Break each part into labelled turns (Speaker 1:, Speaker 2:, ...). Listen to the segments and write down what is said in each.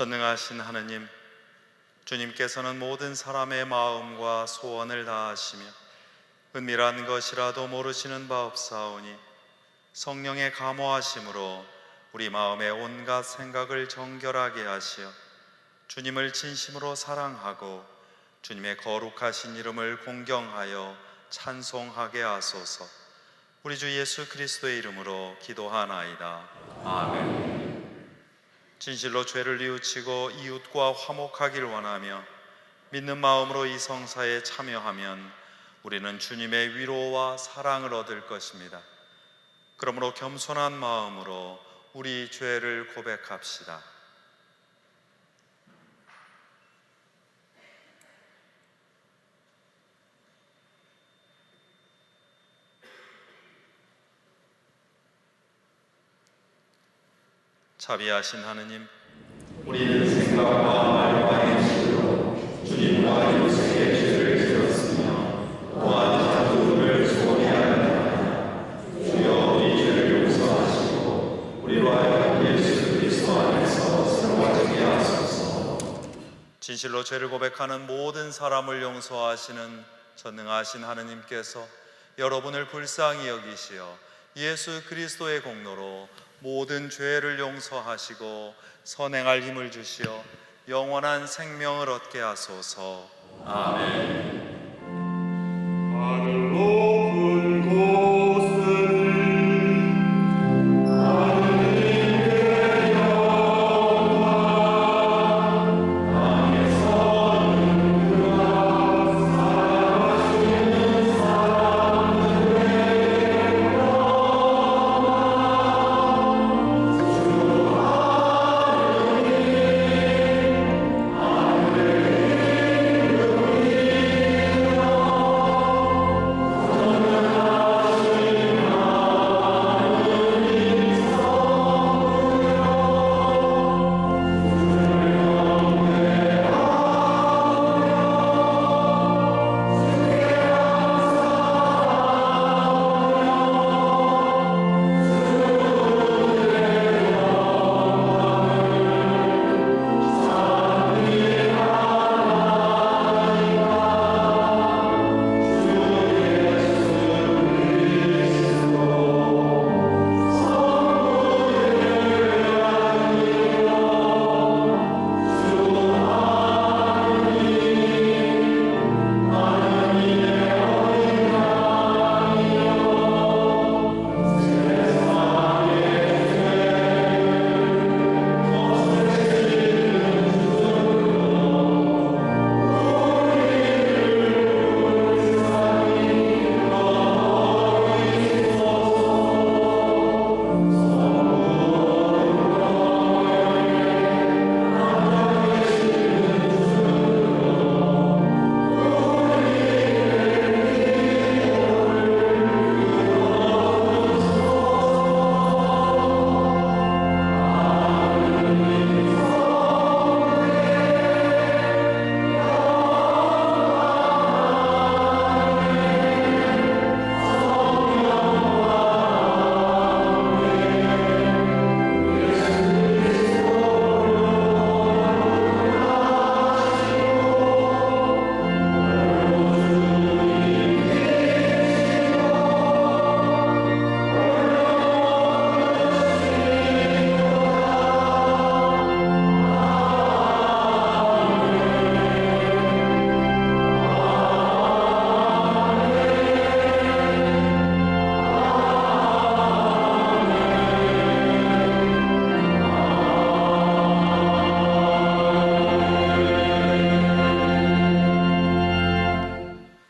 Speaker 1: 전능하신 하느님, 주님께서는 모든 사람의 마음과 소원을 다하시며 은밀한 것이라도 모르시는 바 없사오니 성령의 감화하심으로 우리 마음의 온갖 생각을 정결하게 하시어 주님을 진심으로 사랑하고 주님의 거룩하신 이름을 공경하여 찬송하게 하소서. 우리 주 예수 그리스도의 이름으로 기도하나이다. 아멘. 진실로 죄를 뉘우치고 이웃과 화목하길 원하며 믿는 마음으로 이 성사에 참여하면 우리는 주님의 위로와 사랑을 얻을 것입니다. 그러므로 겸손한 마음으로 우리 죄를 고백합시다. 자비하신 하느님, 우리는 생각과 말과 행실로 주님과 이웃에게 죄를 지었으며 또한 자주를 소홀히하였나이다. 주여, 우리 죄를 용서하시고 우리로 하여금 예수 그리스도 안에서 새로워지게 하소서. 진실로 죄를 고백하는 모든 사람을 용서하시는 전능하신 하느님께서 여러분을 불쌍히 여기시어 예수 그리스도의 공로로 모든 죄를 용서하시고 선행할 힘을 주시어 영원한 생명을 얻게 하소서. 아멘.
Speaker 2: 하늘 높은 곳은 하느님께 영광, 땅에서는 그가 사랑하시는 사람들의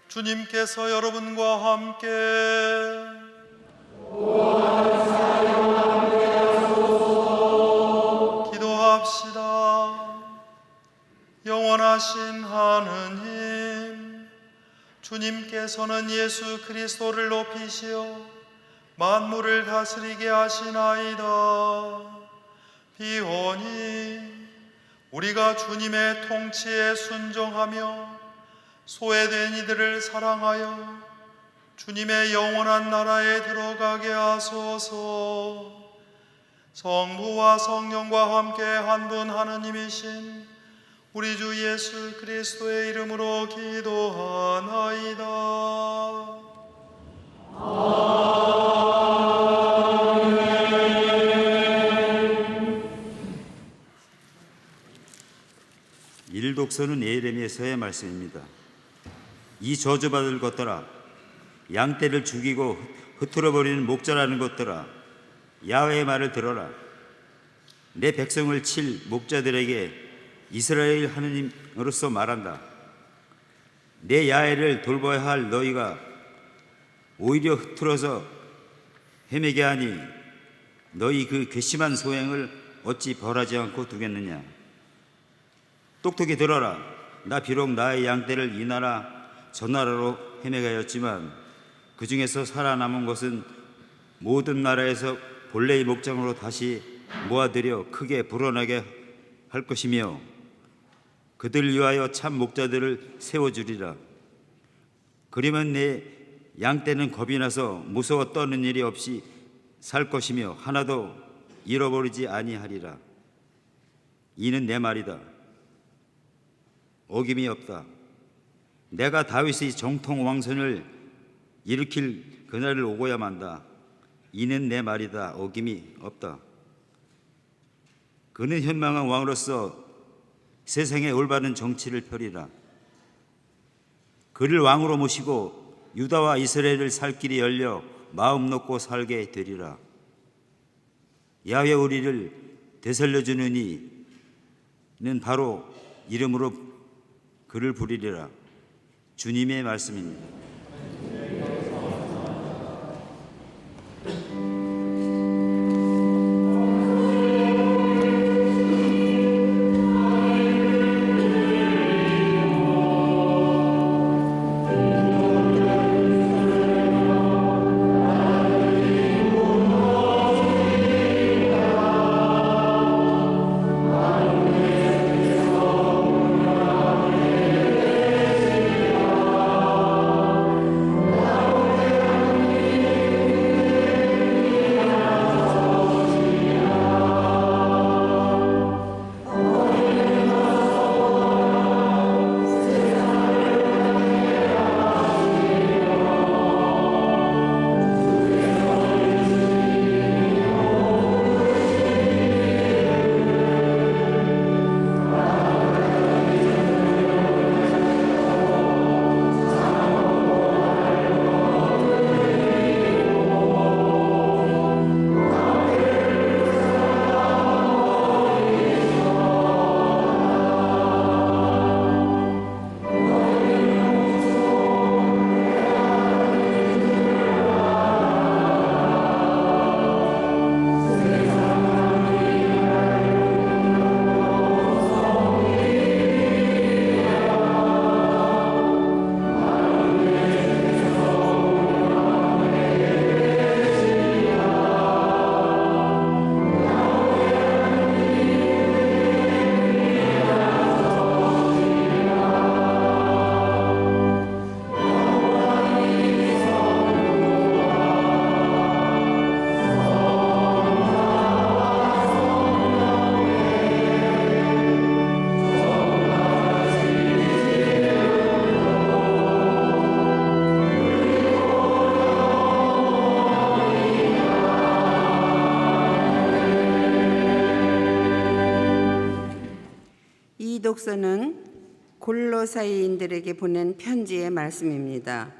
Speaker 1: 주님께서 여러분과 함께 기도합시다. 영원하신 하느님, 주님께서는 예수 그리스도를 높이시어 만물을 다스리게 하시나이다. 비오니 우리가 주님의 통치에 순종하며 소외된 이들을 사랑하여 주님의 영원한 나라에 들어가게 하소서. 성부와 성령과 함께 한 분 하느님이신 우리 주 예수 그리스도의 이름으로 기도하나이다.
Speaker 3: 일독서는 예레미야서의 말씀입니다. 이 저주받을 것들아, 양떼를 죽이고 흩어버리는 목자라는 것들아, 야훼의 말을 들어라. 내 백성을 칠 목자들에게 이스라엘 하느님으로서 말한다. 내 야훼를 돌봐야 할 너희가 오히려 흐트러서 헤매게 하니 너희 그 괘씸한 소행을 어찌 벌하지 않고 두겠느냐. 똑똑히 들어라. 나 비록 나의 양떼를 이 나라 저 나라로 헤매가였지만 그 중에서 살아남은 것은 모든 나라에서 본래의 목장으로 다시 모아들여 크게 불어나게 할 것이며 그들 위하여 참 목자들을 세워주리라. 그러면 내 양떼는 겁이 나서 무서워 떠는 일이 없이 살 것이며 하나도 잃어버리지 아니하리라. 이는 내 말이다. 어김이 없다. 내가 다윗의 정통 왕선을 일으킬 그날을 오고야 만다. 이는 내 말이다. 어김이 없다. 그는 현망한 왕으로서 세상에 올바른 정치를 펴리라. 그를 왕으로 모시고 유다와 이스라엘을 살 길이 열려 마음 놓고 살게 되리라. 야훼 우리를 되살려주는 이는 바로 이름으로 그를 부리리라. 주님의 말씀입니다.
Speaker 4: 이 독서는 골로사이인들에게 보낸 편지의 말씀입니다.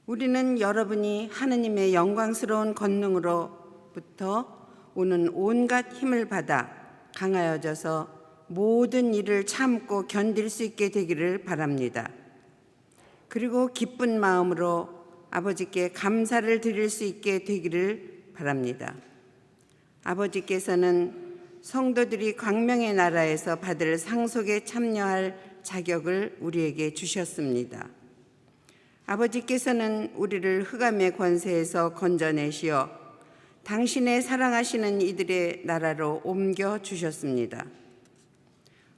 Speaker 4: 우리는 여러분이 하느님의 영광스러운 권능으로부터 오는 온갖 힘을 받아 강하여져서 모든 일을 참고 견딜 수 있게 되기를 바랍니다. 그리고 기쁜 마음으로 아버지께 감사를 드릴 수 있게 되기를 바랍니다. 아버지께서는 성도들이 광명의 나라에서 받을 상속에 참여할 자격을 우리에게 주셨습니다. 아버지께서는 우리를 흑암의 권세에서 건져내시어 당신의 사랑하시는 이들의 나라로 옮겨 주셨습니다.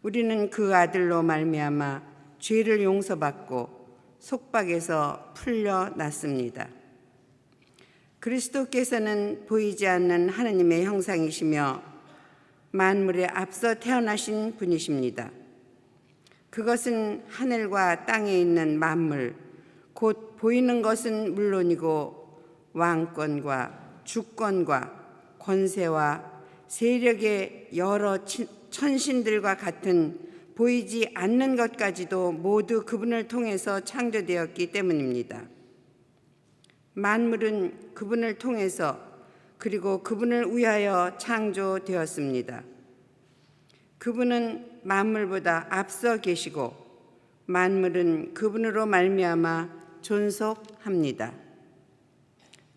Speaker 4: 우리는 그 아들로 말미암아 죄를 용서받고 속박에서 풀려났습니다. 그리스도께서는 보이지 않는 하느님의 형상이시며 만물에 앞서 태어나신 분이십니다. 그것은 하늘과 땅에 있는 만물, 곧 보이는 것은 물론이고 왕권과 주권과 권세와 세력의 여러 천신들과 같은 보이지 않는 것까지도 모두 그분을 통해서 창조되었기 때문입니다. 만물은 그분을 통해서 그리고 그분을 위하여 창조되었습니다. 그분은 만물보다 앞서 계시고 만물은 그분으로 말미암아 존속합니다.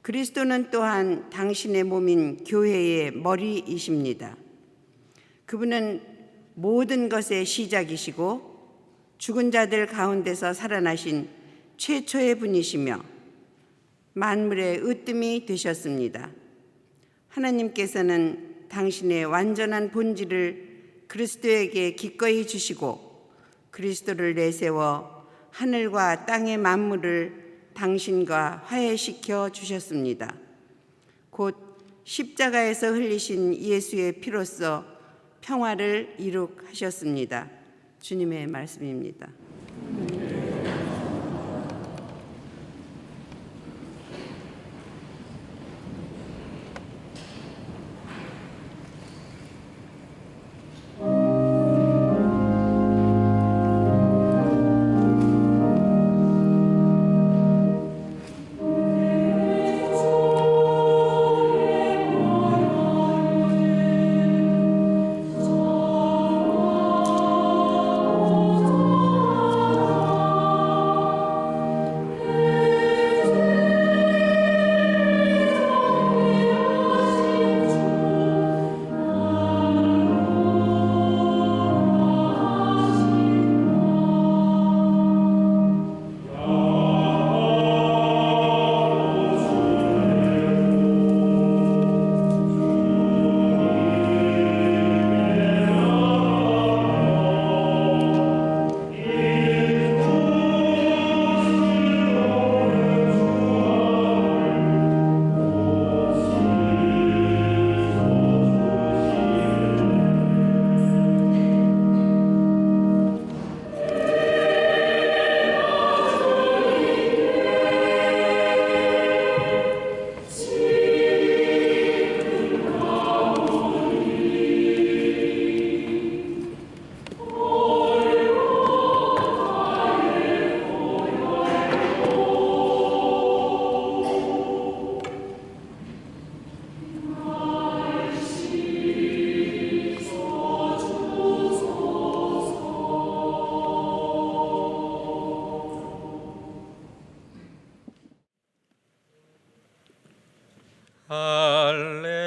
Speaker 4: 그리스도는 또한 당신의 몸인 교회의 머리이십니다. 그분은 모든 것의 시작이시고 죽은 자들 가운데서 살아나신 최초의 분이시며 만물의 으뜸이 되셨습니다. 하나님께서는 당신의 완전한 본질을 그리스도에게 기꺼이 주시고 그리스도를 내세워 하늘과 땅의 만물을 당신과 화해시켜 주셨습니다. 곧 십자가에서 흘리신 예수의 피로써 평화를 이룩하셨습니다. 주님의 말씀입니다.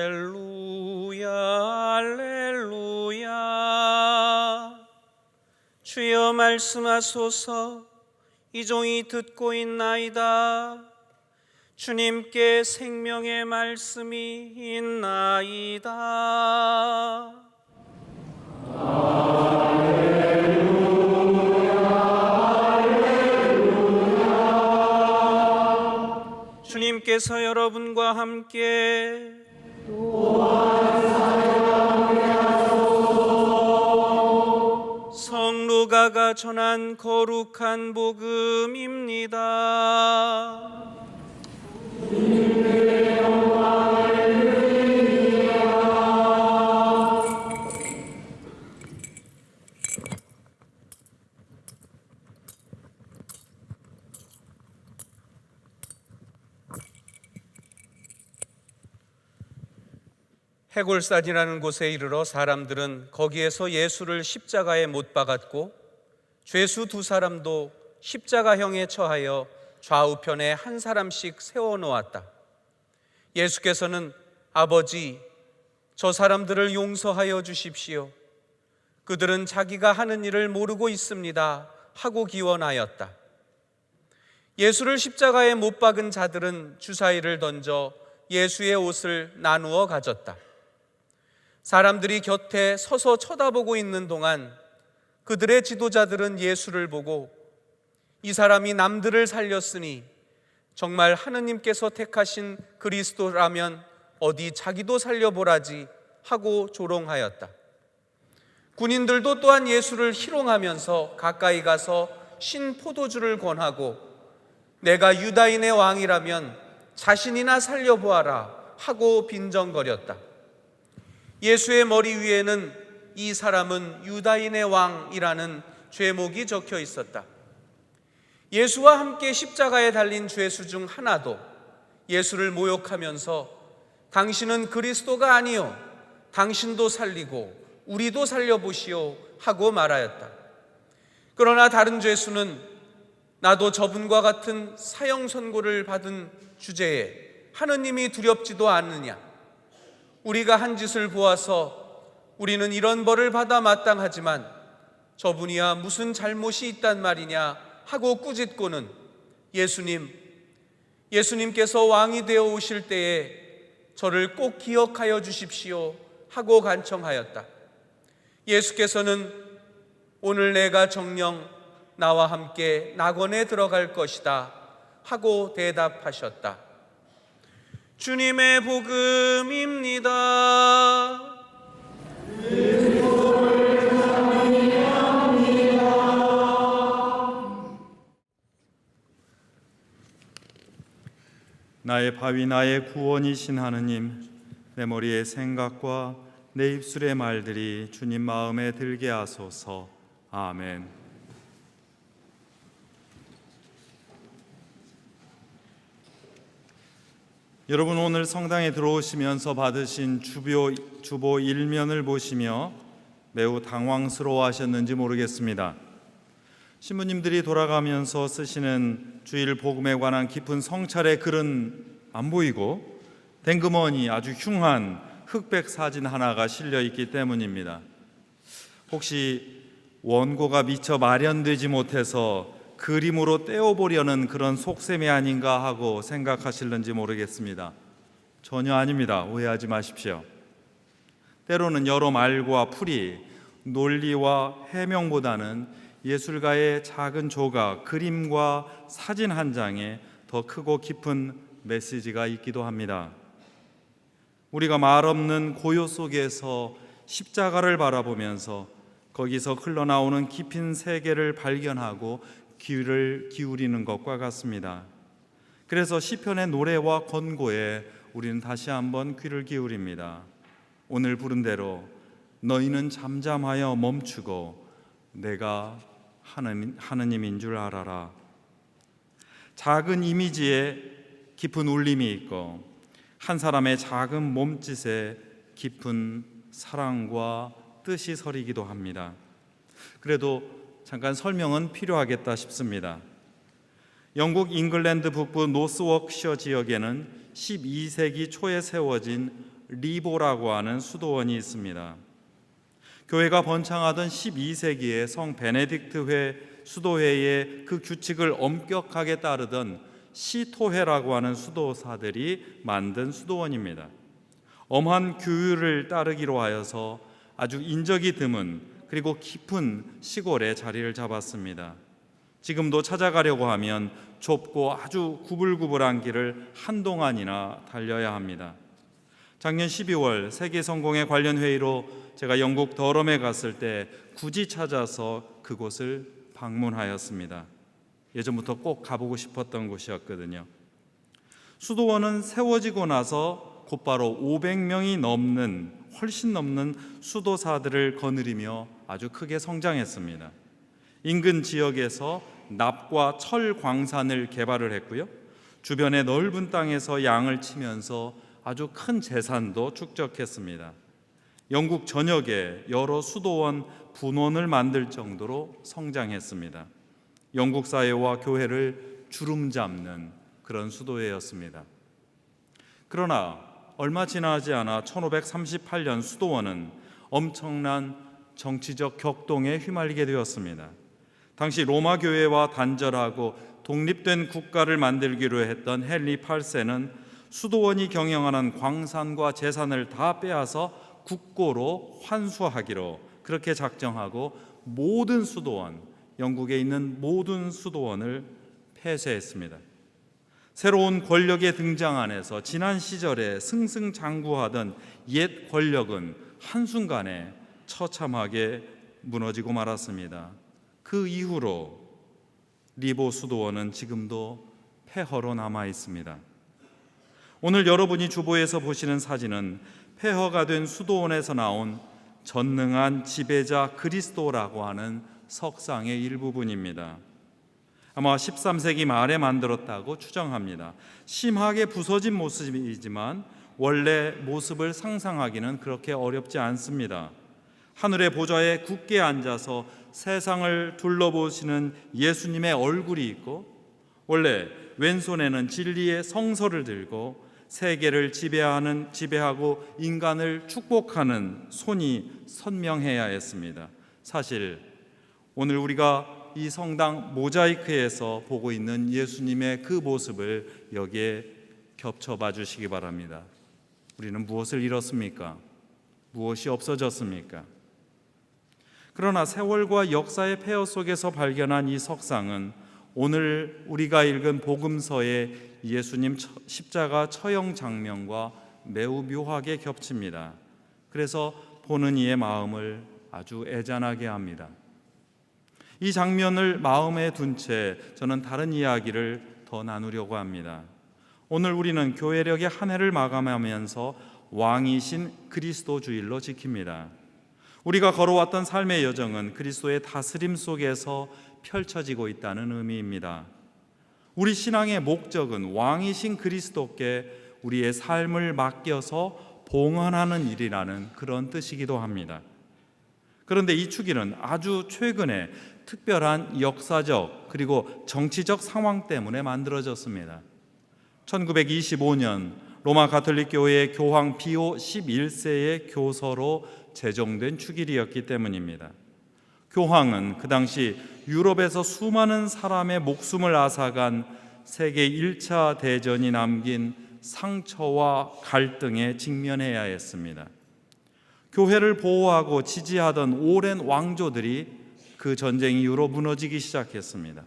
Speaker 5: 할렐루야 할렐루야. 주여 말씀하소서. 이 종이 듣고 있나이다. 주님께 생명의 말씀이 있나이다. 주님께서 여러분과 함께 성루가가 전한 거룩한 복음입니다. 해골산이라는 곳에 이르러 사람들은 거기에서 예수를 십자가에 못 박았고 죄수 두 사람도 십자가형에 처하여 좌우편에 한 사람씩 세워놓았다. 예수께서는 아버지, 저 사람들을 용서하여 주십시오. 그들은 자기가 하는 일을 모르고 있습니다 하고 기원하였다. 예수를 십자가에 못 박은 자들은 주사위를 던져 예수의 옷을 나누어 가졌다. 사람들이 곁에 서서 쳐다보고 있는 동안 그들의 지도자들은 예수를 보고 이 사람이 남들을 살렸으니 정말 하느님께서 택하신 그리스도라면 어디 자기도 살려보라지 하고 조롱하였다. 군인들도 또한 예수를 희롱하면서 가까이 가서 신 포도주를 권하고 내가 유다인의 왕이라면 자신이나 살려보아라 하고 빈정거렸다. 예수의 머리 위에는 이 사람은 유다인의 왕이라는 죄목이 적혀 있었다. 예수와 함께 십자가에 달린 죄수 중 하나도 예수를 모욕하면서 당신은 그리스도가 아니요 당신도 살리고 우리도 살려보시오 하고 말하였다. 그러나 다른 죄수는 나도 저분과 같은 사형 선고를 받은 주제에 하느님이 두렵지도 않느냐, 우리가 한 짓을 보아서 우리는 이런 벌을 받아 마땅하지만 저분이야 무슨 잘못이 있단 말이냐 하고 꾸짖고는 예수님께서 왕이 되어 오실 때에 저를 꼭 기억하여 주십시오 하고 간청하였다. 예수께서는 오늘 내가 정녕 나와 함께 낙원에 들어갈 것이다 하고 대답하셨다. 주님의 복음입니다.
Speaker 1: 나의 바위 나의 구원이신 하느님, 내 머리의 생각과 내 입술의 말들이 주님 마음에 들게 하소서. 아멘. 여러분, 오늘 성당에 들어오시면서 받으신 주보 일면을 보시며 매우 당황스러워하셨는지 모르겠습니다. 신부님들이 돌아가면서 쓰시는 주일 복음에 관한 깊은 성찰의 글은 안 보이고 댕그머니 아주 흉한 흑백 사진 하나가 실려 있기 때문입니다. 혹시 원고가 미처 마련되지 못해서 그림으로 떼어보려는 그런 속셈이 아닌가 하고 생각하실는지 모르겠습니다. 전혀 아닙니다. 오해하지 마십시오. 때로는 여러 말과 풀이, 논리와 해명보다는 예술가의 작은 조각, 그림과 사진 한 장에 더 크고 깊은 메시지가 있기도 합니다. 우리가 말없는 고요 속에서 십자가를 바라보면서 거기서 흘러나오는 깊은 세계를 발견하고 귀를 기울이는 것과 같습니다. 그래서 시편의 노래와 권고에 우리는 다시 한번 귀를 기울입니다. 오늘 부른 대로 너희는 잠잠하여 멈추고 내가 하느님인 줄 알아라. 작은 이미지에 깊은 울림이 있고 한 사람의 작은 몸짓에 깊은 사랑과 뜻이 서리기도 합니다. 그래도 잠깐 설명은 필요하겠다 싶습니다. 영국 잉글랜드 북부 노스워크셔 지역에는 12세기 초에 세워진 리보라고 하는 수도원이 있습니다. 교회가 번창하던 12세기에 성 베네딕트회 수도회의 그 규칙을 엄격하게 따르던 시토회라고 하는 수도사들이 만든 수도원입니다. 엄한 규율을 따르기로 하여서 아주 인적이 드문 그리고 깊은 시골에 자리를 잡았습니다. 지금도 찾아가려고 하면 좁고 아주 구불구불한 길을 한동안이나 달려야 합니다. 작년 12월 세계성공회 관련 회의로 제가 영국 더럼에 갔을 때 굳이 찾아서 그곳을 방문하였습니다. 예전부터 꼭 가보고 싶었던 곳이었거든요. 수도원은 세워지고 나서 곧바로 500명이 넘는 훨씬 넘는 수도사들을 거느리며 아주 크게 성장했습니다. 인근 지역에서 납과 철 광산을 개발을 했고요. 주변의 넓은 땅에서 양을 치면서 아주 큰 재산도 축적했습니다. 영국 전역에 여러 수도원 분원을 만들 정도로 성장했습니다. 영국 사회와 교회를 주름잡는 그런 수도회였습니다. 그러나 얼마 지나지 않아 1538년 수도원은 엄청난 정치적 격동에 휘말리게 되었습니다. 당시 로마 교회와 단절하고 독립된 국가를 만들기로 했던 헨리 8세는 수도원이 경영하는 광산과 재산을 다 빼앗아 국고로 환수하기로 그렇게 작정하고 모든 수도원, 영국에 있는 모든 수도원을 폐쇄했습니다. 새로운 권력의 등장 안에서 지난 시절에 승승장구하던 옛 권력은 한순간에 처참하게 무너지고 말았습니다. 그 이후로 리보 수도원은 지금도 폐허로 남아 있습니다. 오늘 여러분이 주보에서 보시는 사진은 폐허가 된 수도원에서 나온 전능한 지배자 그리스도라고 하는 석상의 일부분입니다. 아마 13세기 말에 만들었다고 추정합니다. 심하게 부서진 모습이지만 원래 모습을 상상하기는 그렇게 어렵지 않습니다. 하늘의 보좌에 굳게 앉아서 세상을 둘러보시는 예수님의 얼굴이 있고, 원래 왼손에는 진리의 성서를 들고 세계를 지배하고 인간을 축복하는 손이 선명해야 했습니다. 사실 오늘 우리가 이 성당 모자이크에서 보고 있는 예수님의 그 모습을 여기에 겹쳐봐 주시기 바랍니다. 우리는 무엇을 잃었습니까? 무엇이 없어졌습니까? 그러나 세월과 역사의 폐허 속에서 발견한 이 석상은 오늘 우리가 읽은 복음서의 예수님 십자가 처형 장면과 매우 묘하게 겹칩니다. 그래서 보는 이의 마음을 아주 애잔하게 합니다. 이 장면을 마음에 둔 채 저는 다른 이야기를 더 나누려고 합니다. 오늘 우리는 교회력의 한 해를 마감하면서 왕이신 그리스도 주일로 지킵니다. 우리가 걸어왔던 삶의 여정은 그리스도의 다스림 속에서 펼쳐지고 있다는 의미입니다. 우리 신앙의 목적은 왕이신 그리스도께 우리의 삶을 맡겨서 봉헌하는 일이라는 그런 뜻이기도 합니다. 그런데 이 주기는 아주 최근에 특별한 역사적 그리고 정치적 상황 때문에 만들어졌습니다. 1925년 로마 가톨릭 교회의 교황 비오 11세의 교서로 제정된 축일이었기 때문입니다. 교황은 그 당시 유럽에서 수많은 사람의 목숨을 앗아간 세계 1차 대전이 남긴 상처와 갈등에 직면해야 했습니다. 교회를 보호하고 지지하던 오랜 왕조들이 그 전쟁 이후로 무너지기 시작했습니다.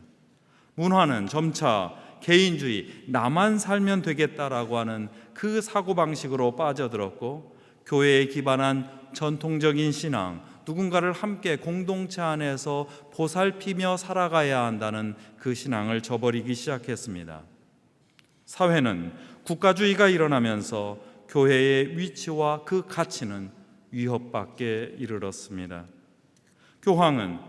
Speaker 1: 문화는 점차 개인주의, 나만 살면 되겠다라고 하는 그 사고방식으로 빠져들었고, 교회에 기반한 전통적인 신앙, 누군가를 함께 공동체 안에서 보살피며 살아가야 한다는 그 신앙을 저버리기 시작했습니다. 사회는 국가주의가 일어나면서 교회의 위치와 그 가치는 위협받게 이르렀습니다. 교황은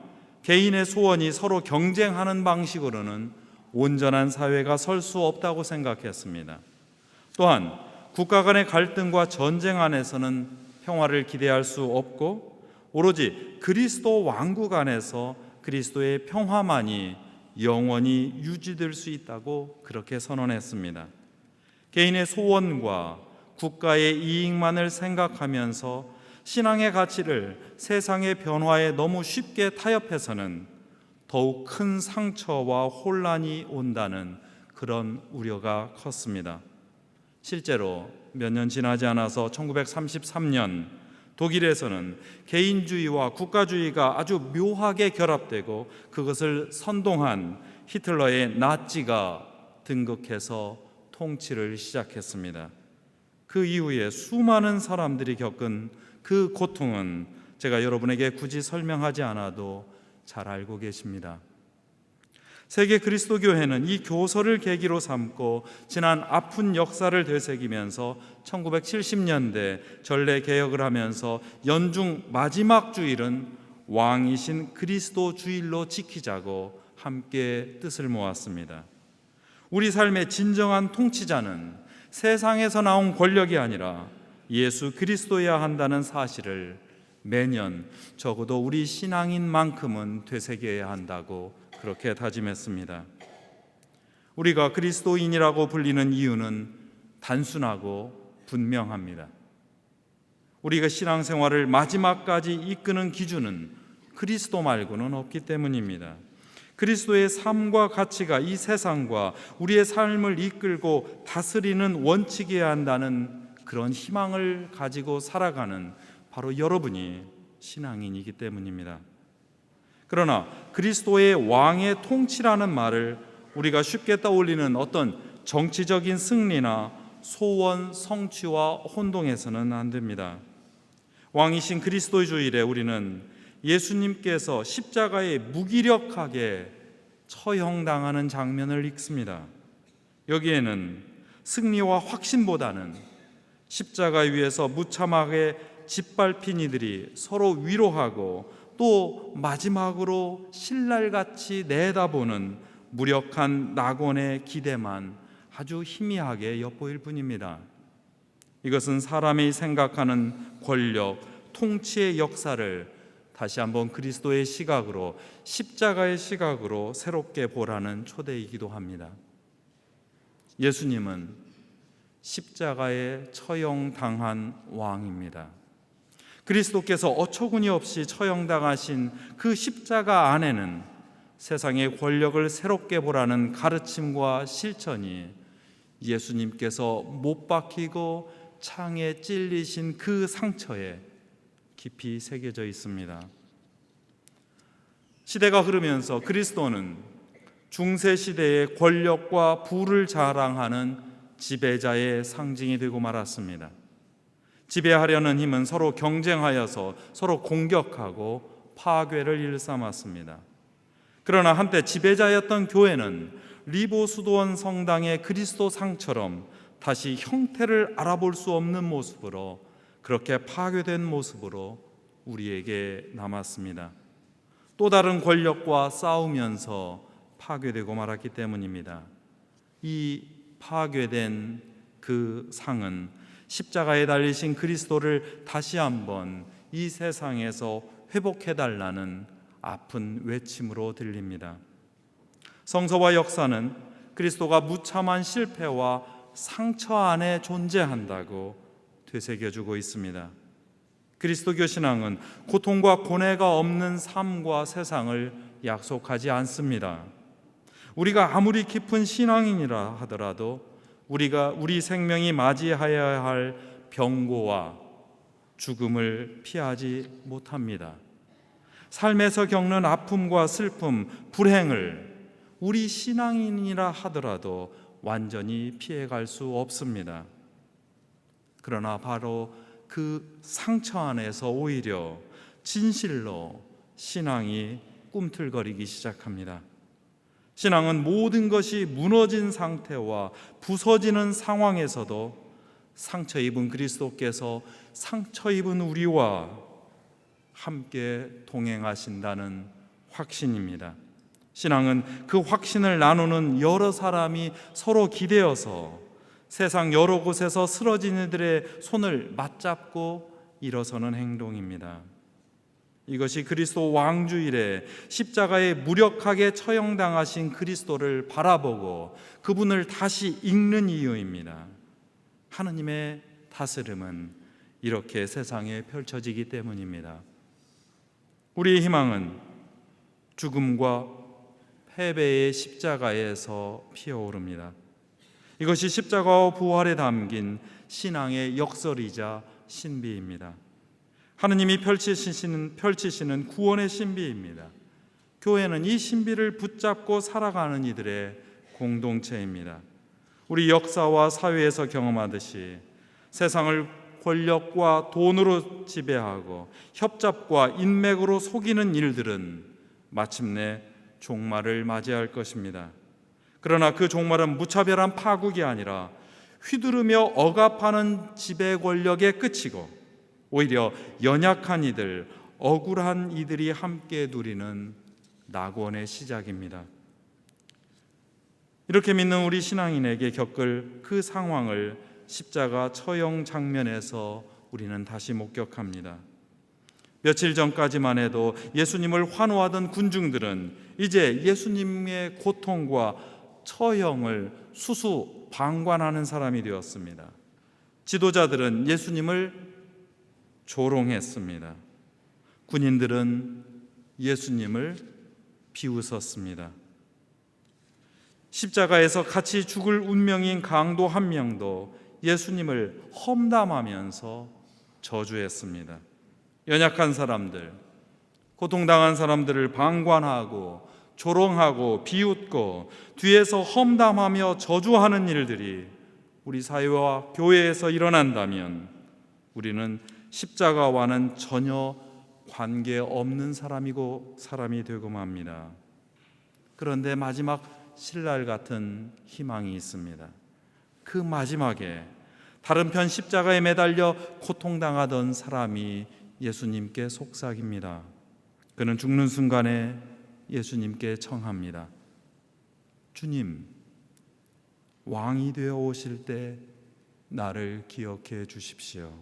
Speaker 1: 개인의 소원이 서로 경쟁하는 방식으로는 온전한 사회가 설 수 없다고 생각했습니다. 또한 국가 간의 갈등과 전쟁 안에서는 평화를 기대할 수 없고, 오로지 그리스도 왕국 안에서 그리스도의 평화만이 영원히 유지될 수 있다고 그렇게 선언했습니다. 개인의 소원과 국가의 이익만을 생각하면서 신앙의 가치를 세상의 변화에 너무 쉽게 타협해서는 더욱 큰 상처와 혼란이 온다는 그런 우려가 컸습니다. 실제로 몇 년 지나지 않아서 1933년 독일에서는 개인주의와 국가주의가 아주 묘하게 결합되고 그것을 선동한 히틀러의 나치가 등극해서 통치를 시작했습니다. 그 이후에 수많은 사람들이 겪은 그 고통은 제가 여러분에게 굳이 설명하지 않아도 잘 알고 계십니다. 세계 그리스도교회는 이 교서를 계기로 삼고 지난 아픈 역사를 되새기면서 1970년대 전례 개혁을 하면서 연중 마지막 주일은 왕이신 그리스도 주일로 지키자고 함께 뜻을 모았습니다. 우리 삶의 진정한 통치자는 세상에서 나온 권력이 아니라 예수 그리스도여야 한다는 사실을 매년 적어도 우리 신앙인만큼은 되새겨야 한다고 그렇게 다짐했습니다. 우리가 그리스도인이라고 불리는 이유는 단순하고 분명합니다. 우리가 신앙생활을 마지막까지 이끄는 기준은 그리스도 말고는 없기 때문입니다. 그리스도의 삶과 가치가 이 세상과 우리의 삶을 이끌고 다스리는 원칙이어야 한다는 그런 희망을 가지고 살아가는 바로 여러분이 신앙인이기 때문입니다. 그러나 그리스도의 왕의 통치라는 말을 우리가 쉽게 떠올리는 어떤 정치적인 승리나 소원 성취와 혼동해서는 안 됩니다. 왕이신 그리스도의 주일에 우리는 예수님께서 십자가에 무기력하게 처형당하는 장면을 읽습니다. 여기에는 승리와 확신보다는 십자가 위에서 무참하게 짓밟힌 이들이 서로 위로하고 또 마지막으로 신랄같이 내다보는 무력한 낙원의 기대만 아주 희미하게 엿보일 뿐입니다. 이것은 사람이 생각하는 권력, 통치의 역사를 다시 한번 그리스도의 시각으로, 십자가의 시각으로 새롭게 보라는 초대이기도 합니다. 예수님은 십자가에 처형당한 왕입니다. 그리스도께서 어처구니 없이 처형당하신 그 십자가 안에는 세상의 권력을 새롭게 보라는 가르침과 실천이 예수님께서 못 박히고 창에 찔리신 그 상처에 깊이 새겨져 있습니다. 시대가 흐르면서 그리스도는 중세시대의 권력과 부를 자랑하는 지배자의 상징이 되고 말았습니다. 지배하려는 힘은 서로 경쟁하여서 서로 공격하고 파괴를 일삼았습니다. 그러나 한때 지배자였던 교회는 리보 수도원 성당의 그리스도 상처럼 다시 형태를 알아볼 수 없는 모습으로, 그렇게 파괴된 모습으로 우리에게 남았습니다. 또 다른 권력과 싸우면서 파괴되고 말았기 때문입니다. 이 파괴된 그 상은 십자가에 달리신 그리스도를 다시 한번 이 세상에서 회복해달라는 아픈 외침으로 들립니다. 성서와 역사는 그리스도가 무참한 실패와 상처 안에 존재한다고 되새겨주고 있습니다. 그리스도교 신앙은 고통과 고뇌가 없는 삶과 세상을 약속하지 않습니다. 우리가 아무리 깊은 신앙인이라 하더라도 우리 생명이 맞이해야 할 병고와 죽음을 피하지 못합니다. 삶에서 겪는 아픔과 슬픔, 불행을 우리 신앙인이라 하더라도 완전히 피해갈 수 없습니다. 그러나 바로 그 상처 안에서 오히려 진실로 신앙이 꿈틀거리기 시작합니다. 신앙은 모든 것이 무너진 상태와 부서지는 상황에서도 상처 입은 그리스도께서 상처 입은 우리와 함께 동행하신다는 확신입니다. 신앙은 그 확신을 나누는 여러 사람이 서로 기대어서 세상 여러 곳에서 쓰러진 이들의 손을 맞잡고 일어서는 행동입니다. 이것이 그리스도 왕주일에 십자가에 무력하게 처형당하신 그리스도를 바라보고 그분을 다시 읽는 이유입니다. 하느님의 다스림은 이렇게 세상에 펼쳐지기 때문입니다. 우리의 희망은 죽음과 패배의 십자가에서 피어오릅니다. 이것이 십자가와 부활에 담긴 신앙의 역설이자 신비입니다. 하느님이 펼치시는 구원의 신비입니다. 교회는 이 신비를 붙잡고 살아가는 이들의 공동체입니다. 우리 역사와 사회에서 경험하듯이 세상을 권력과 돈으로 지배하고 협잡과 인맥으로 속이는 일들은 마침내 종말을 맞이할 것입니다. 그러나 그 종말은 무차별한 파국이 아니라 휘두르며 억압하는 지배 권력의 끝이고 오히려 연약한 이들, 억울한 이들이 함께 누리는 낙원의 시작입니다. 이렇게 믿는 우리 신앙인에게 겪을 그 상황을 십자가 처형 장면에서 우리는 다시 목격합니다. 며칠 전까지만 해도 예수님을 환호하던 군중들은 이제 예수님의 고통과 처형을 수수방관하는 사람이 되었습니다. 지도자들은 예수님을 조롱했습니다. 군인들은 예수님을 비웃었습니다. 십자가에서 같이 죽을 운명인 강도 한 명도 예수님을 험담하면서 저주했습니다. 연약한 사람들, 고통당한 사람들을 방관하고 조롱하고 비웃고 뒤에서 험담하며 저주하는 일들이 우리 사회와 교회에서 일어난다면 우리는 십자가와는 전혀 관계없는 사람이 되고 맙니다. 그런데 마지막 신랄 같은 희망이 있습니다. 그 마지막에 다른 편 십자가에 매달려 고통당하던 사람이 예수님께 속삭입니다. 그는 죽는 순간에 예수님께 청합니다. 주님, 왕이 되어 오실 때 나를 기억해 주십시오.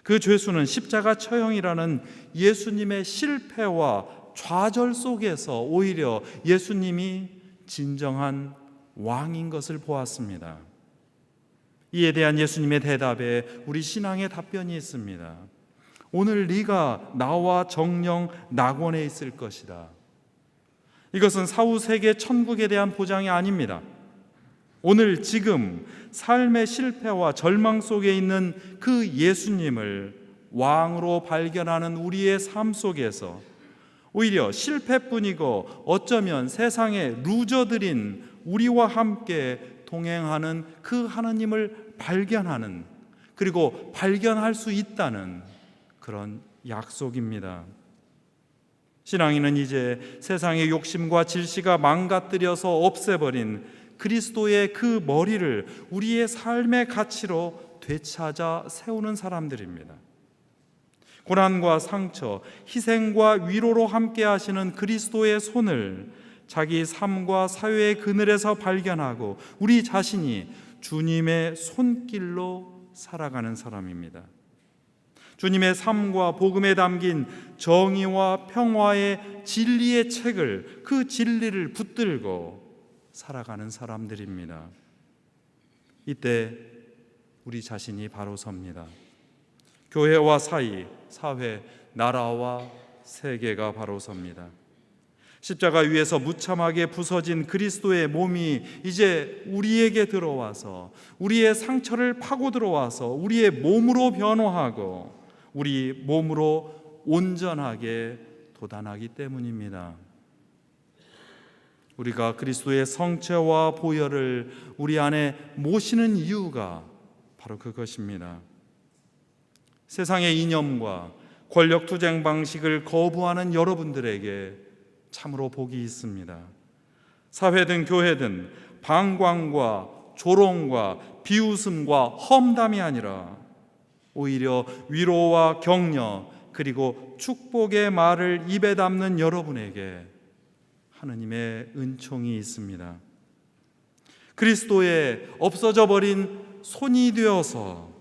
Speaker 1: 그 죄수는 십자가 처형이라는 예수님의 실패와 좌절 속에서 오히려 예수님이 진정한 왕인 것을 보았습니다. 이에 대한 예수님의 대답에 우리 신앙의 답변이 있습니다. 오늘 네가 나와 정령 낙원에 있을 것이다. 이것은 사후 세계 천국에 대한 보장이 아닙니다. 오늘 지금 삶의 실패와 절망 속에 있는 그 예수님을 왕으로 발견하는 우리의 삶 속에서 오히려 실패뿐이고 어쩌면 세상의 루저들인 우리와 함께 동행하는 그 하나님을 발견하는, 그리고 발견할 수 있다는 그런 약속입니다. 신앙인은 이제 세상의 욕심과 질시가 망가뜨려서 없애버린 그리스도의 그 머리를 우리의 삶의 가치로 되찾아 세우는 사람들입니다. 고난과 상처, 희생과 위로로 함께 하시는 그리스도의 손을 자기 삶과 사회의 그늘에서 발견하고 우리 자신이 주님의 손길로 살아가는 사람입니다. 주님의 삶과 복음에 담긴 정의와 평화의 진리의 책을, 그 진리를 붙들고 살아가는 사람들입니다. 이때 우리 자신이 바로 섭니다. 교회와 사회, 나라와 세계가 바로 섭니다. 십자가 위에서 무참하게 부서진 그리스도의 몸이 이제 우리에게 들어와서 우리의 상처를 파고 들어와서 우리의 몸으로 변화하고 우리 몸으로 온전하게 도단하기 때문입니다. 우리가 그리스도의 성체와 보혈을 우리 안에 모시는 이유가 바로 그것입니다. 세상의 이념과 권력 투쟁 방식을 거부하는 여러분들에게 참으로 복이 있습니다. 사회든 교회든 방광과 조롱과 비웃음과 험담이 아니라 오히려 위로와 격려 그리고 축복의 말을 입에 담는 여러분에게 하느님의 은총이 있습니다. 그리스도의 없어져 버린 손이 되어서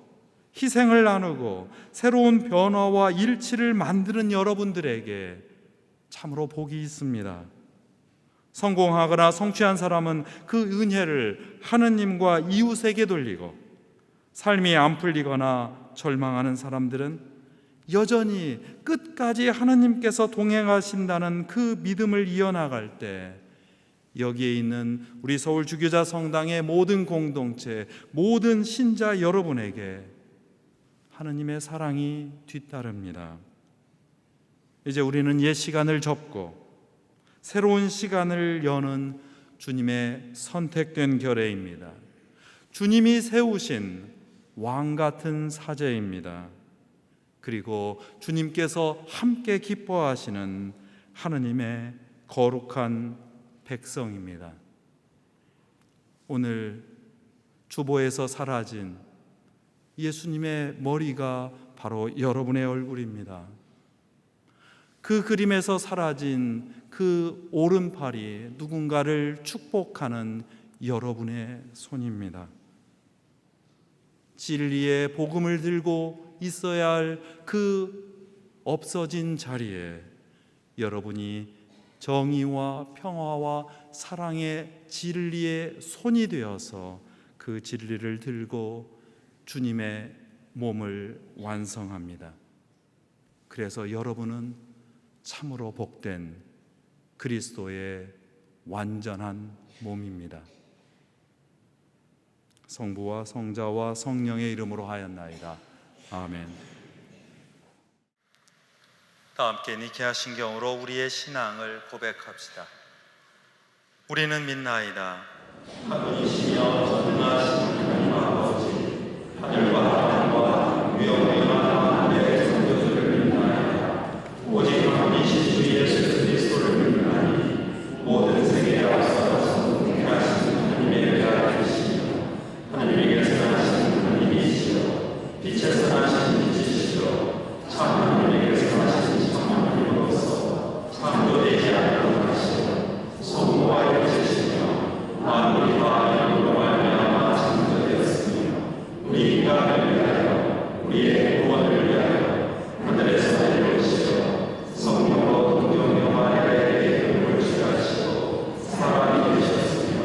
Speaker 1: 희생을 나누고 새로운 변화와 일치를 만드는 여러분들에게 참으로 복이 있습니다. 성공하거나 성취한 사람은 그 은혜를 하느님과 이웃에게 돌리고, 삶이 안 풀리거나 절망하는 사람들은 여전히 끝까지 하느님께서 동행하신다는 그 믿음을 이어나갈 때 여기에 있는 우리 서울 주교자 성당의 모든 공동체, 모든 신자 여러분에게 하느님의 사랑이 뒤따릅니다. 이제 우리는 옛 시간을 접고 새로운 시간을 여는 주님의 선택된 결례입니다. 주님이 세우신 왕 같은 사제입니다. 그리고 주님께서 함께 기뻐하시는 하느님의 거룩한 백성입니다. 오늘 주보에서 사라진 예수님의 머리가 바로 여러분의 얼굴입니다. 그 그림에서 사라진 그 오른팔이 누군가를 축복하는 여러분의 손입니다. 진리의 복음을 들고 있어야 할 그 없어진 자리에 여러분이 정의와 평화와 사랑의 진리의 손이 되어서 그 진리를 들고 주님의 몸을 완성합니다. 그래서 여러분은 참으로 복된 그리스도의 완전한 몸입니다. 성부와 성자와 성령의 이름으로 하였나이다. 아멘. 다 함께 니케아 신경으로 우리의 신앙을 고백합시다. 우리는 믿나이다. 한 분이시며 전능하신 하나님 아버지, 하늘과 땅과 위엄의 하나님의 성도들을 믿나이다. 오직 한 분이신 주 예수 그리스도를 믿나니 모든 세계에 앞서 성공하신 하나님의 아들이시며 하나님에게서 나신 하나님이시여 빛에서 나신 빛이시여 참 하나님에게서 나신 참 하나님으로서 참도 되지 않는 것이요 성모와 육체시며 만물이 다 영으로 말미암아 창조되었으며 우리 인간을 위하여 우리의 구원을 위하여 하늘에서 내려오시어 성령으로 동정녀 마리아에게 이름을 주하시고 사람이 되셨으며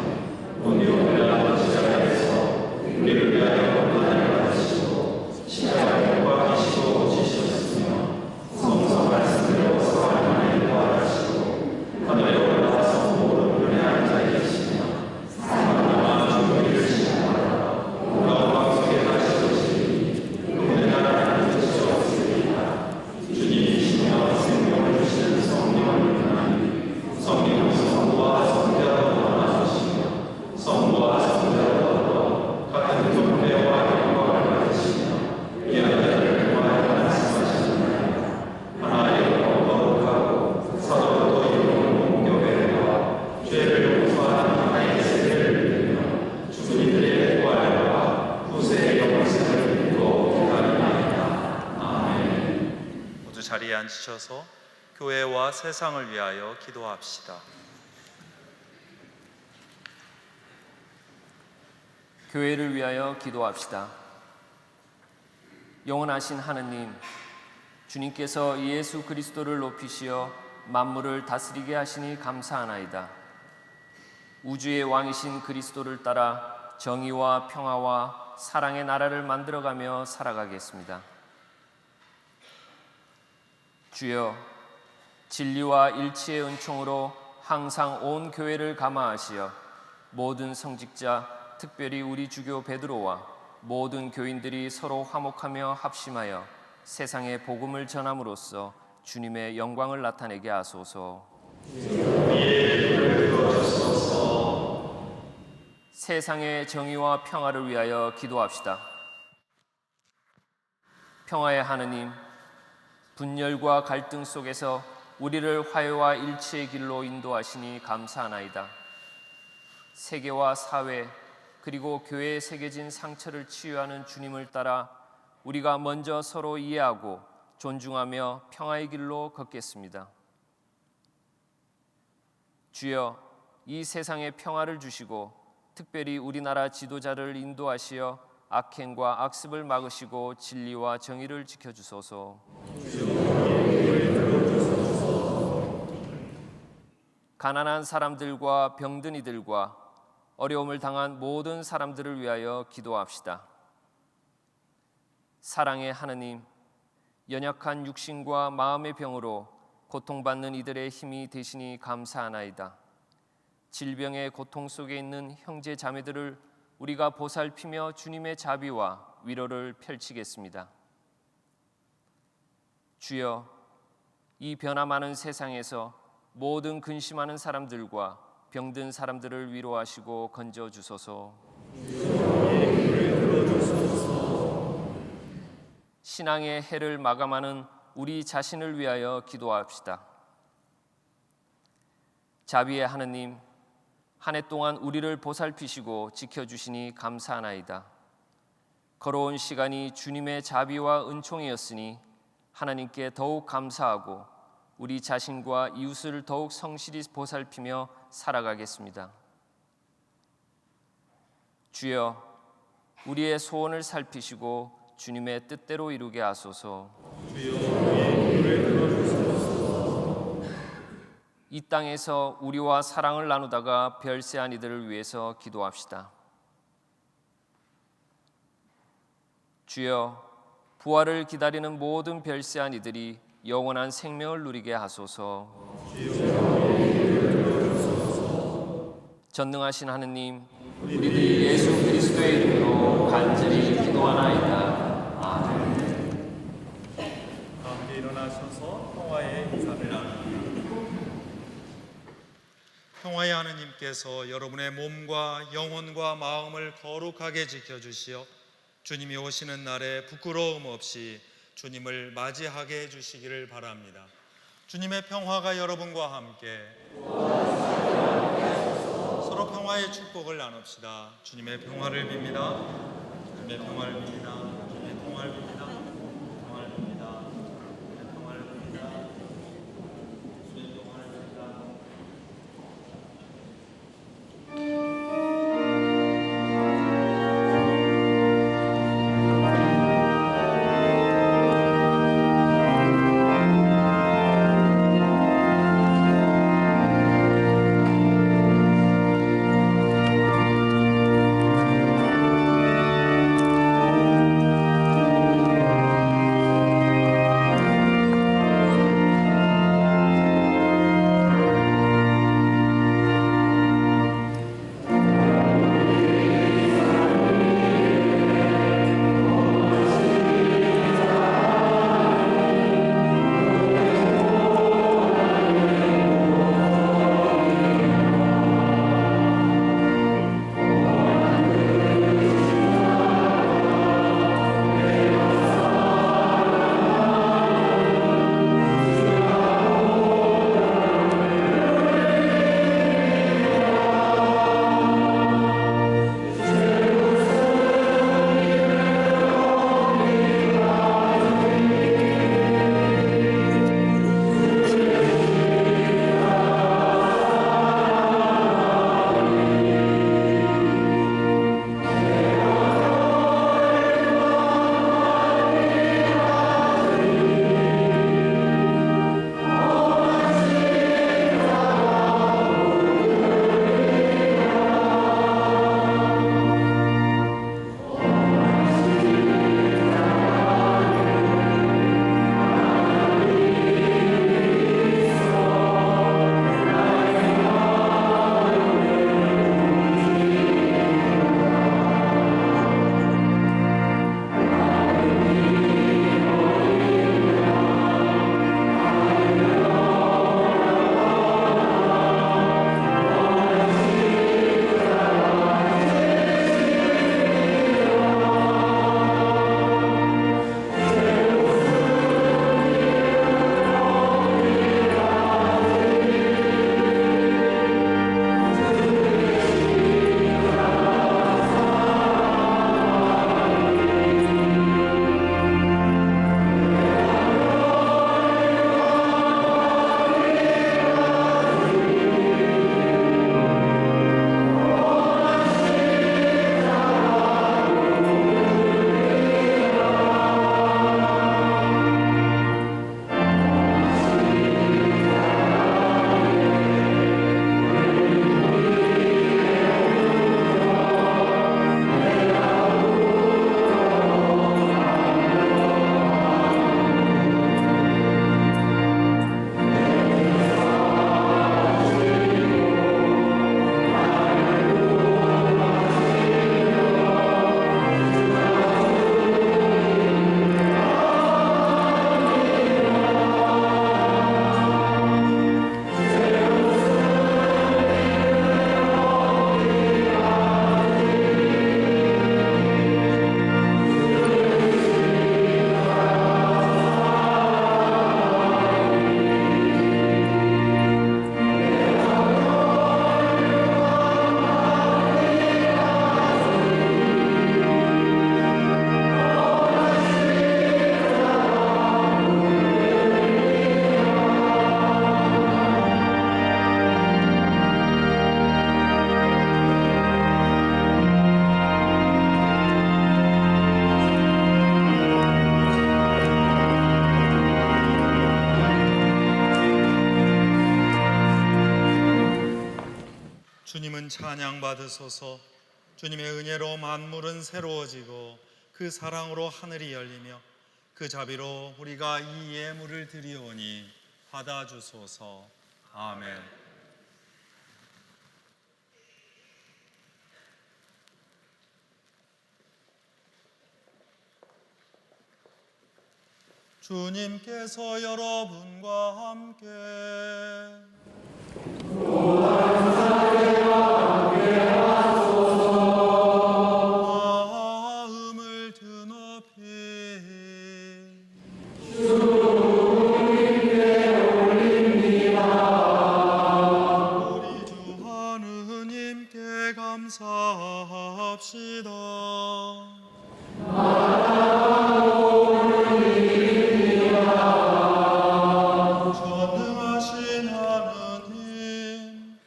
Speaker 1: 본디오 빌라도 제자리에서 우리를 위하여 고난을 받으시고 십자가에 못 박히시고 지셨으며 성서 말씀대로 사람을 부활하시고 하늘에 올라가서 오른편에 앉아 계시며 사망과 죽음을 지나가다 놀라운 방송에 다시 오시니 그분의 나라는 끝이 없으리이다. 주님이시며 생명을 주시는 성령을 믿나니 성령은 성부와 성자로 나눠주시며 성부와 성자로 같은 존재와 영광을 받으시며 이 아들을 통하여 말씀하셨나이다. 하나의 거룩하고 서로도 이루는 공교회와 죄를 용서하는 하나의 세례를 믿으며 주님들의 부활과 후세의 영생을 믿고 기다리나이다. 아멘. 모두 자리에 앉으셔서 교회와 세상을 위하여 기도합시다.
Speaker 6: 교회를 위하여 기도합시다. 영원하신 하느님, 주님께서 예수 그리스도를 높이시어 만물을 다스리게 하시니 감사하나이다. 우주의 왕이신 그리스도를 따라 정의와 평화와 사랑의 나라를 만들어가며 살아가겠습니다. 주여, 진리와 일치의 은총으로 항상 온 교회를 감화하시어 모든 성직자, 특별히 우리 주교 베드로와 모든 교인들이 서로 화목하며 합심하여 세상에 복음을 전함으로써 주님의 영광을 나타내게 하소서. 세상의 정의와 평화를 위하여 기도합시다. 평화의 하느님, 분열과 갈등 속에서 우리를 화해와 일치의 길로 인도하시니 감사하나이다. 세계와 사회 그리고 교회에 새겨진 상처를 치유하는 주님을 따라 우리가 먼저 서로 이해하고 존중하며 평화의 길로 걷겠습니다. 주여, 이 세상에 평화를 주시고 특별히 우리나라 지도자를 인도하시어 악행과 악습을 막으시고 진리와 정의를 지켜주소서. 가난한 사람들과 병든 이들과 어려움을 당한 모든 사람들을 위하여 기도합시다. 사랑의 하느님, 연약한 육신과 마음의 병으로 고통받는 이들의 힘이 되시니 감사하나이다. 질병의 고통 속에 있는 형제 자매들을 우리가 보살피며 주님의 자비와 위로를 펼치겠습니다. 주여, 이 변화 많은 세상에서 모든 근심하는 사람들과 병든 사람들을 위로하시고 건져 주소서. 신앙의 해를 마감하는 우리 자신을 위하여 기도합시다. 자비의 하느님, 한 해 동안 우리를 보살피시고 지켜주시니 감사하나이다. 걸어온 시간이 주님의 자비와 은총이었으니 하나님께 더욱 감사하고 우리 자신과 이웃을 더욱 성실히 보살피며 살아가겠습니다. 주여, 우리의 소원을 살피시고 주님의 뜻대로 이루게 하소서. 이 땅에서 우리와 사랑을 나누다가 별세한 이들을 위해서 기도합시다. 주여, 부활을 기다리는 모든 별세한 이들이 영원한 생명을 누리게 하소서. 전능하신 하느님, 우리들이 예수 그리스도의 이름으로 간절히 기도하나이다. 아멘.
Speaker 1: 함께 일어나셔서 평화의 평화의 하느님께서 여러분의 몸과 영혼과 마음을 거룩하게 지켜주시어 주님이 오시는 날에 부끄러움 없이 주님을 맞이하게 해주시기를 바랍니다. 주님의 평화가 여러분과 함께 서로 평화의 축복을 나눕시다. 주님의 평화를 빕니다. 주님의 평화를 빕니다. 주님의 평화를 빕니다. 평화를 빕니다. 주님의 평화를 빕니다. 주님의 평화를 빕니다. 주님은 찬양받으소서. 주님의 은혜로 만물은 새로워지고 그 사랑으로 하늘이 열리며 그 자비로 우리가 이 예물을 드리오니 받아주소서. 아멘. 주님께서 여러분과 함께 마음을 드높이 우리 주 하느님께 감사합시다. 전능하신 하느님,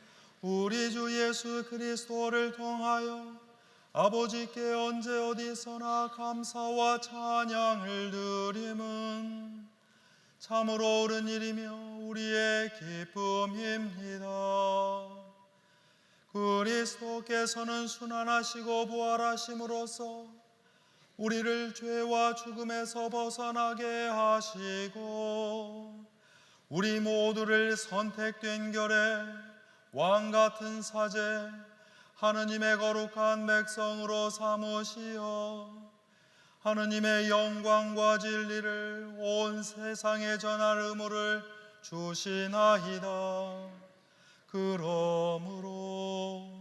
Speaker 1: 우리 주 예수 그리스도를 통하여 아버지께 언제 어디서나 감사와 찬양을 드림은 참으로 옳은 일이며 우리의 기쁨입니다. 그리스도께서는 순환하시고 부활하심으로써 우리를 죄와 죽음에서 벗어나게 하시고 우리 모두를 선택된 결에 왕같은 사제 하느님의 거룩한 백성으로 삼으시어 하느님의 영광과 진리를 온 세상에 전할 의무를 주시나이다. 그러므로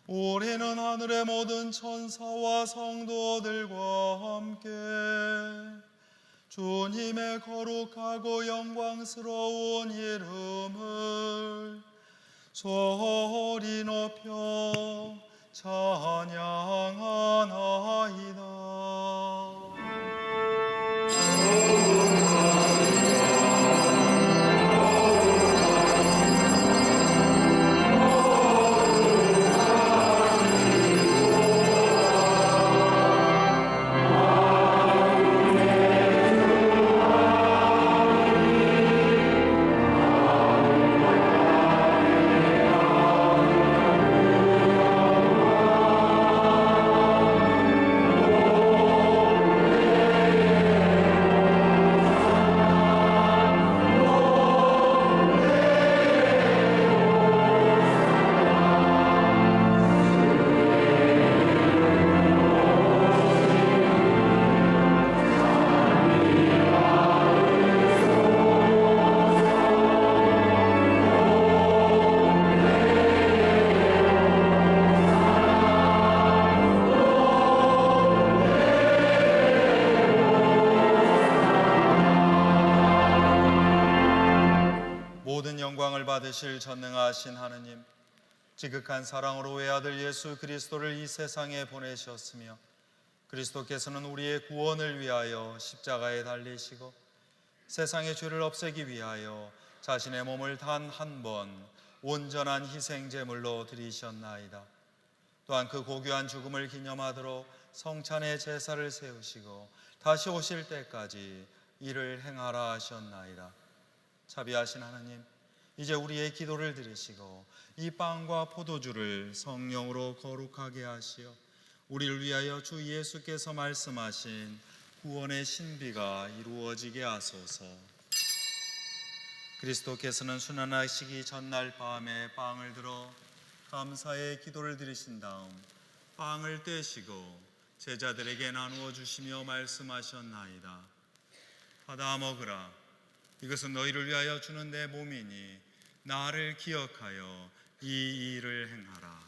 Speaker 1: 우리는 하늘의 모든 천사와 성도들과 함께 주님의 거룩하고 영광스러운 이름을 소리 높여 찬양하나이다. 모든 영광을 받으실 전능하신 하느님, 지극한 사랑으로 외아들 예수 그리스도를 이 세상에 보내셨으며 그리스도께서는 우리의 구원을 위하여 십자가에 달리시고 세상의 죄를 없애기 위하여 자신의 몸을 단 한 번 온전한 희생 제물로 드리셨나이다. 또한 그 고귀한 죽음을 기념하도록 성찬의 제사를 세우시고 다시 오실 때까지 이를 행하라 하셨나이다. 자비하신 하나님, 이제 우리의 기도를 들으시고 이 빵과 포도주를 성령으로 거룩하게 하시어 우리를 위하여 주 예수께서 말씀하신 구원의 신비가 이루어지게 하소서. 그리스도께서는 순환하시기 전날 밤에 빵을 들어 감사의 기도를 드리신 다음 빵을 떼시고 제자들에게 나누어 주시며 말씀하셨나이다. 받아 먹으라. 이것은 너희를 위하여 주는 내 몸이니 나를 기억하여 이 일을 행하라.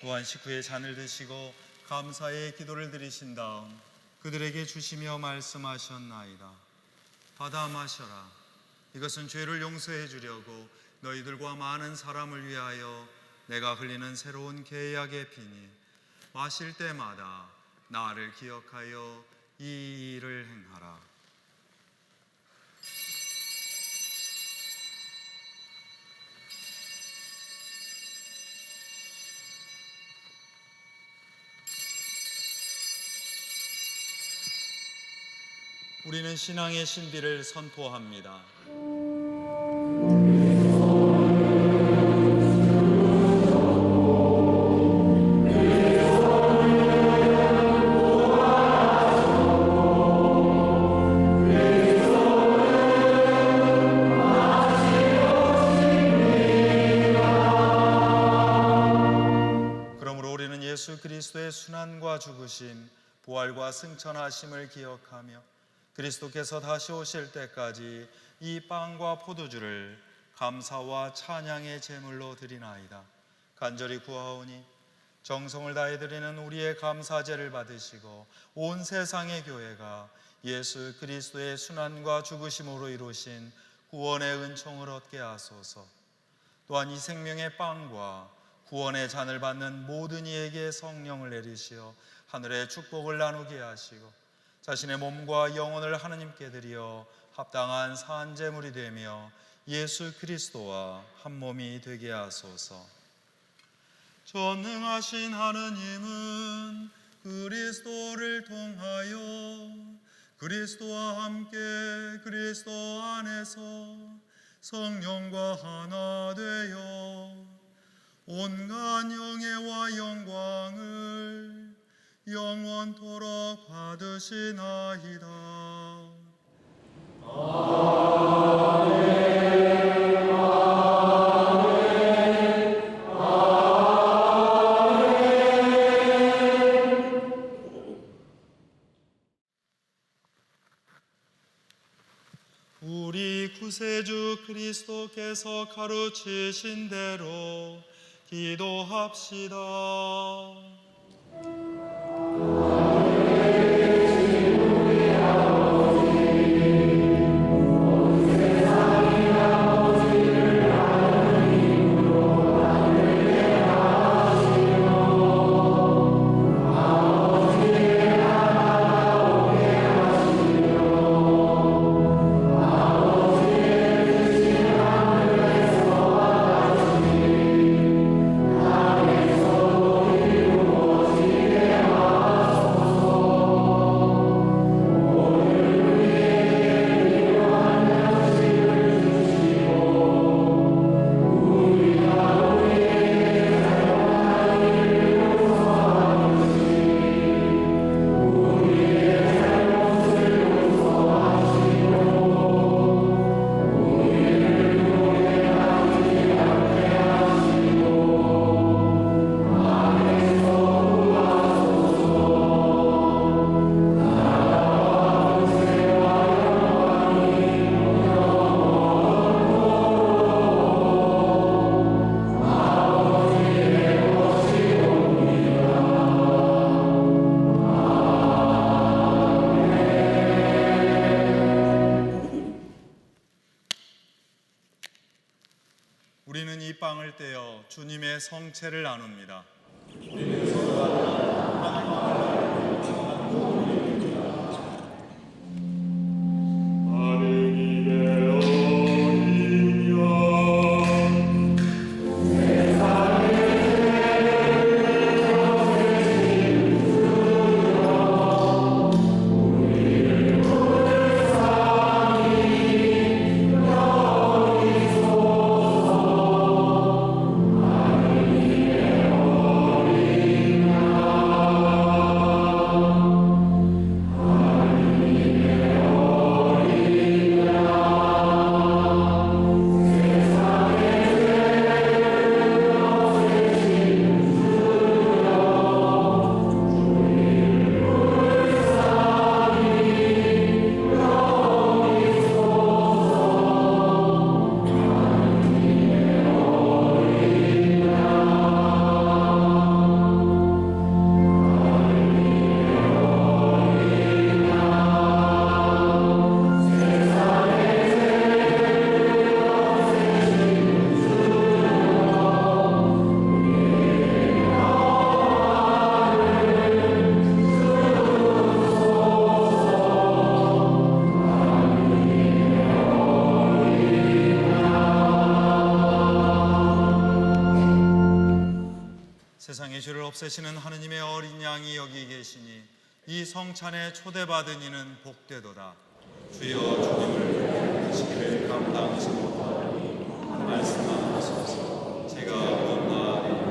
Speaker 1: 또한 식후에 잔을 드시고 감사의 기도를 드리신 다음 그들에게 주시며 말씀하셨나이다. 받아 마셔라. 이것은 죄를 용서해 주려고 너희들과 많은 사람을 위하여 내가 흘리는 새로운 계약의 피니 마실 때마다 나를 기억하여 이 일을 행하라. 우리는 신앙의 신비를 선포합니다. 그러므로 우리는 예수 그리스도의 순환과 죽으심, 부활과 승천하심을 기억하며 그리스도께서 다시 오실 때까지 이 빵과 포도주를 감사와 찬양의 제물로 드리나이다. 간절히 구하오니 정성을 다해 드리는 우리의 감사제를 받으시고 온 세상의 교회가 예수 그리스도의 순환과 죽으심으로 이루신 구원의 은총을 얻게 하소서. 또한 이 생명의 빵과 구원의 잔을 받는 모든 이에게 성령을 내리시어 하늘의 축복을 나누게 하시고 자신의 몸과 영혼을 하느님께 드려 합당한 산제물이 되며 예수 그리스도와 한 몸이 되게 하소서. 전능하신 하느님은 그리스도를 통하여 그리스도와 함께 그리스도 안에서 성령과 하나 되어 온갖 영예와 영광을 영원토록 받으시나이다. 우리 구세주 그리스도께서 가르치신 대로 기도합시다. 우리는 이 빵을 떼어 주님의 성체를 나눕니다.
Speaker 2: 하느님의 어린 양
Speaker 1: 세상의 죄를 없애시는 하느님의 어린 양이 여기 계시니 이 성찬에 초대받은 이는 복되도다. 주여 주님을 하시기를 감당하지 못하니 말씀하소서. 제가 원하리이다.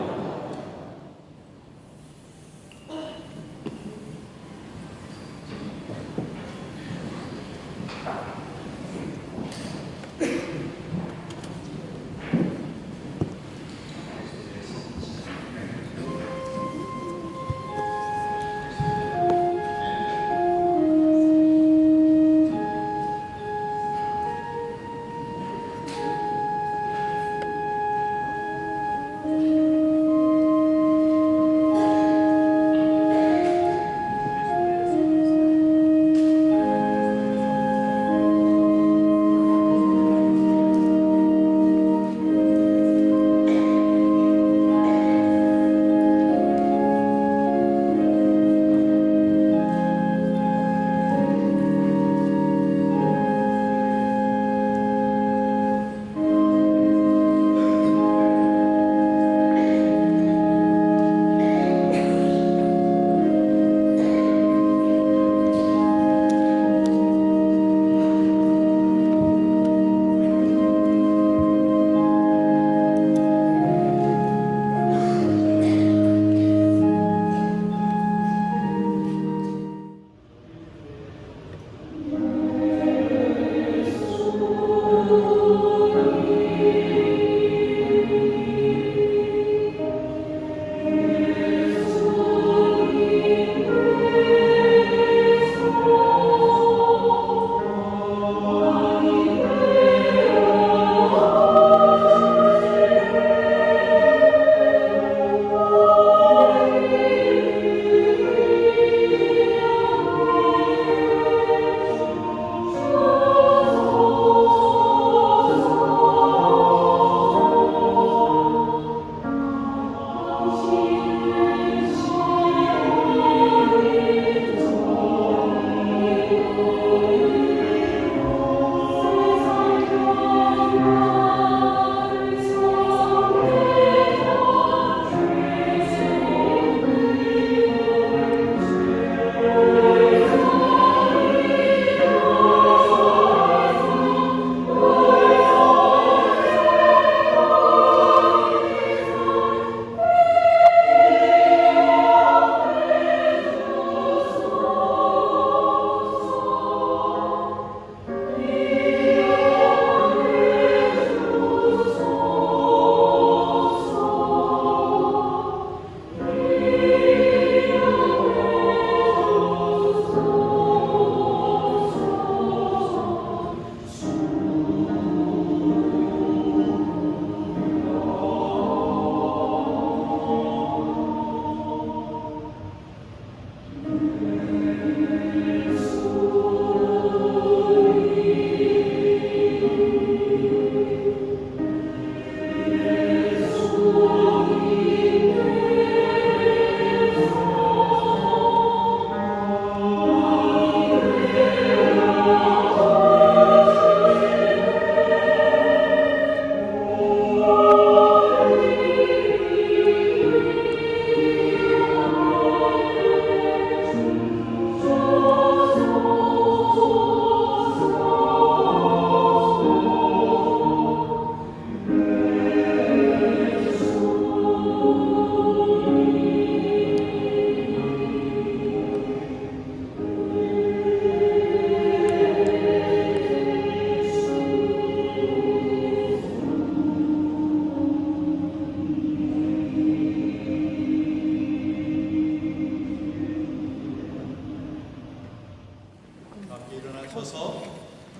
Speaker 1: 앞서서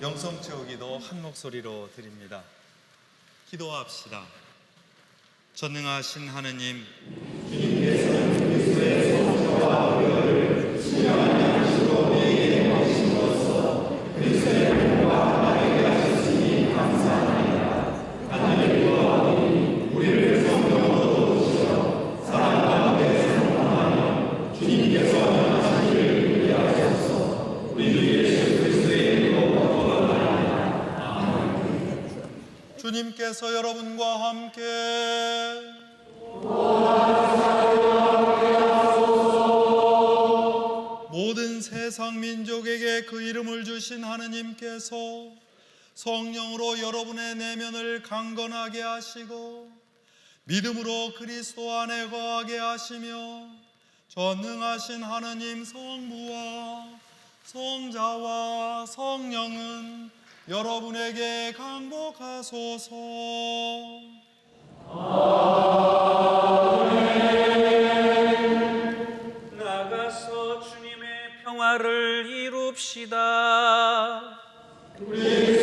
Speaker 1: 영성 채우기도 한 목소리로 드립니다. 기도합시다. 전능하신 하느님, 주님께서는 그리스도의 성자와 의를 신령한 양식으로 우리에게 주심으로써 그리스도의 몸과 나에게 하셨으니 감사합니다. 하나님 구하오니 우리를 성령으로 도우시어 사랑 가운데 성공하며 주님께서 원하시기를 위하소서. 우리 주 예수 그리스도의 이름으로 기도하나이다. 아멘. 주님께서 여러분과 함께 모든 세상 민족에게 그 이름을 주신 하느님께서 성령으로 여러분의 내면을 강건하게 하시고 믿음으로 그리스도 안에 거하게 하시며 전능하신 하느님 성부와 성자와 성령은 여러분에게 강복하소서.
Speaker 5: 나가서 주님의 평화를 이룹시다.
Speaker 2: 우리